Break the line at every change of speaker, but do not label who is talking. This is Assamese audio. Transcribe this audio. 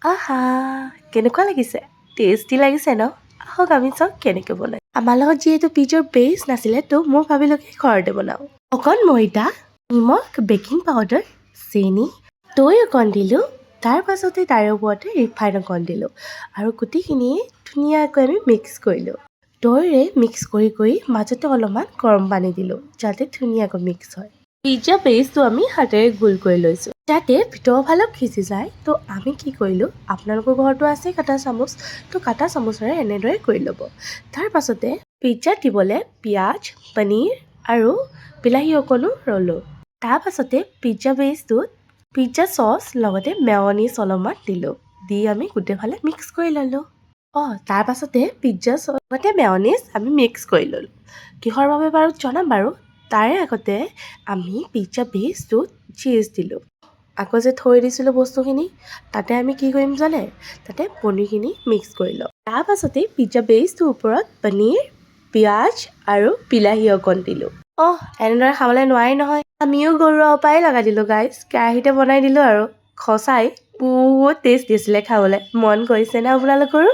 আহা কেনেকুৱা লাগিছে টেষ্টি লাগিছে ন আহক আমি চাওক কেনেকৈ বনাই আমাৰ লগত যিহেতু পিজ্জাৰ বেছ নাছিলে তো মই ভাবিলোঁ কি ঘৰতে বনাওঁ অকণ ময়দা নিমখ বেকিং পাউডাৰ চেনি দৈ অকণ দিলোঁ তাৰ পাছতে তাৰে ওপৰতে ৰিফাইন অকণ দিলোঁ আৰু গোটেইখিনি ধুনীয়াকৈ আমি মিক্স কৰিলোঁ দৈৰে মিক্স কৰি মাজতে অলপমান গৰম পানী দিলোঁ যাতে ধুনীয়াকৈ মিক্স হয় পিজ্জা বেছটো আমি হাতেৰে গোল কৰি লৈছোঁ যাতে ভিতৰৰ ফালে সিজি যায় তো আমি কি কৰিলোঁ আপোনালোকৰ ঘৰতো আছে কাটা চামুচ তো কাটা চামুচেৰে এনেদৰে কৰি ল'ব তাৰ পাছতে পিজ্জাত দিবলৈ পিঁয়াজ পনীৰ আৰু বিলাহী অকণো ল'লোঁ তাৰ পাছতে পিজ্জা বেছটোত পিজ্জা চচ লগতে মেয়নিজ অলপমান দিলোঁ দি আমি গোটেইফালে মিক্স কৰি ল'লোঁ তাৰ পাছতে পিজ্জা চচ লগতে মেয়নিজ আমি মিক্স কৰি ল'লোঁ কিহৰ বাবে বাৰু জনাম বাৰু তাৰে আগতে আমি পিজ্জা বেছটোত চীজ দিলোঁ আকৌ যে থৈ দিছিলোঁ বস্তুখিনি তাতে আমি কি কৰিম জানে তাতে পনীৰখিনি মিক্স কৰি লওঁ তাৰ পাছতে পিজ্জা বেছটোৰ ওপৰত পনীৰ পিঁয়াজ আৰু বিলাহী অকণ দিলোঁ এনেদৰে খাবলৈ নোৱাৰি নহয় আমিও গৰুৰ পৰাই লগাই দিলোঁ গাইজ কেৰাহীতে বনাই দিলোঁ আৰু সঁচাই বহুত টেষ্টি আছিলে খাবলৈ মন কৰিছে নে আপোনালোকৰো